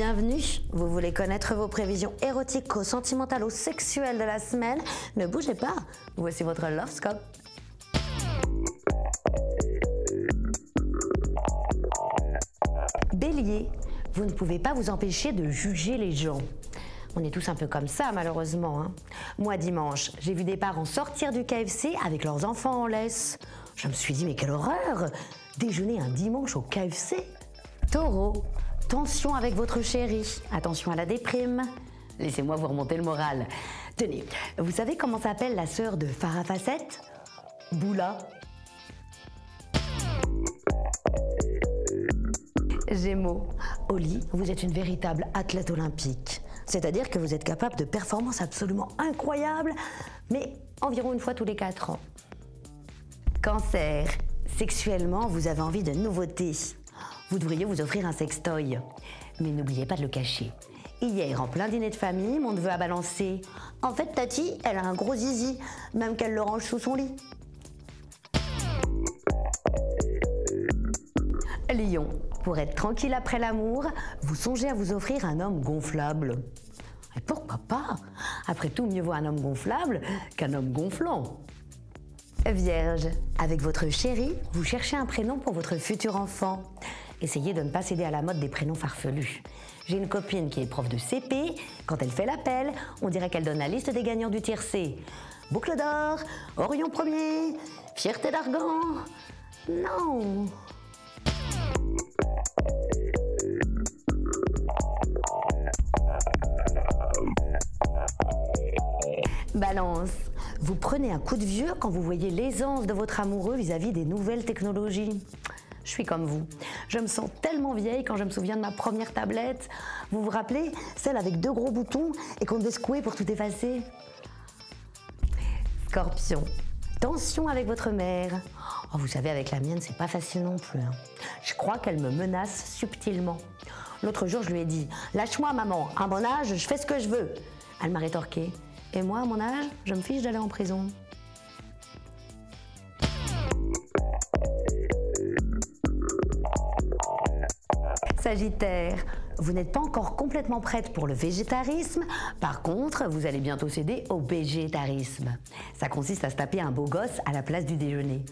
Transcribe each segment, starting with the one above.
Bienvenue. Vous voulez connaître vos prévisions érotico-sentimentalo-sexuelles de la semaine? Ne bougez pas. Voici votre Lovescope. Bélier, vous ne pouvez pas vous empêcher de juger les gens. On est tous un peu comme ça, malheureusement. Moi, dimanche, j'ai vu des parents sortir du KFC avec leurs enfants en laisse. Je me suis dit, mais quelle horreur! Déjeuner un dimanche au KFC? Taureau, tension avec votre chéri. Attention à la déprime. Laissez-moi vous remonter le moral. Tenez, vous savez comment s'appelle la sœur de Farah Facette? Boula. Gémeaux, au lit, vous êtes une véritable athlète olympique. C'est-à-dire que vous êtes capable de performances absolument incroyables, mais environ une fois tous les 4 ans. Cancer, sexuellement, vous avez envie de nouveautés. Vous devriez vous offrir un sextoy. Mais n'oubliez pas de le cacher. Hier, en plein dîner de famille, mon neveu a balancé. En fait, Tati, elle a un gros zizi, même qu'elle le range sous son lit. Lion, pour être tranquille après l'amour, vous songez à vous offrir un homme gonflable. Et pourquoi pas? Après tout, mieux vaut un homme gonflable qu'un homme gonflant. Vierge, avec votre chéri, vous cherchez un prénom pour votre futur enfant. Essayez de ne pas céder à la mode des prénoms farfelus. J'ai une copine qui est prof de CP. Quand elle fait l'appel, on dirait qu'elle donne la liste des gagnants du tiercé. Boucle d'or, Orion Premier, Fierté d'Argan. Non. Balance, vous prenez un coup de vieux quand vous voyez l'aisance de votre amoureux vis-à-vis des nouvelles technologies. Je suis comme vous. Je me sens tellement vieille quand je me souviens de ma première tablette. Vous vous rappelez? Celle avec 2 gros boutons et qu'on devait secouer pour tout effacer. Scorpion, tension avec votre mère. Oh, vous savez, avec la mienne, c'est pas facile non plus. Je crois qu'elle me menace subtilement. L'autre jour, je lui ai dit « Lâche-moi, maman, à mon âge, je fais ce que je veux ». Elle m'a rétorqué « Et moi, à mon âge, je me fiche d'aller en prison ». Sagittaire, vous n'êtes pas encore complètement prête pour le végétarisme. Par contre, vous allez bientôt céder au végétarisme. Ça consiste à se taper un beau gosse à la place du déjeuner.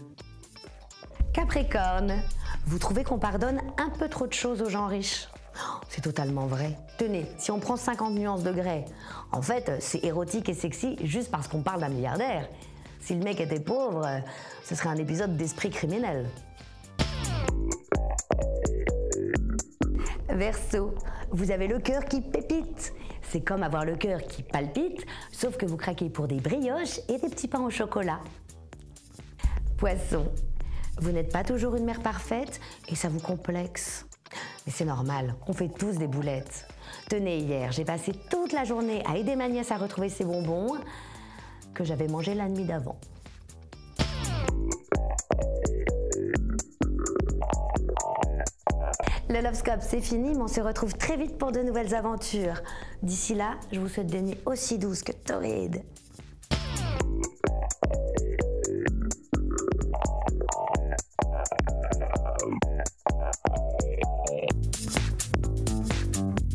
Capricorne, vous trouvez qu'on pardonne un peu trop de choses aux gens riches. C'est totalement vrai. Tenez, si on prend 50 nuances de grès, en fait, c'est érotique et sexy juste parce qu'on parle d'un milliardaire. Si le mec était pauvre, ce serait un épisode d'Esprit criminel. Verseau, vous avez le cœur qui pépite. C'est comme avoir le cœur qui palpite, sauf que vous craquez pour des brioches et des petits pains au chocolat. Poisson, vous n'êtes pas toujours une mère parfaite et ça vous complexe. Mais c'est normal, on fait tous des boulettes. Tenez, hier, j'ai passé toute la journée à aider ma nièce à retrouver ses bonbons que j'avais mangés la nuit d'avant. Le Lovescope, c'est fini, mais on se retrouve très vite pour de nouvelles aventures. D'ici là, je vous souhaite des nuits aussi douces que torrides.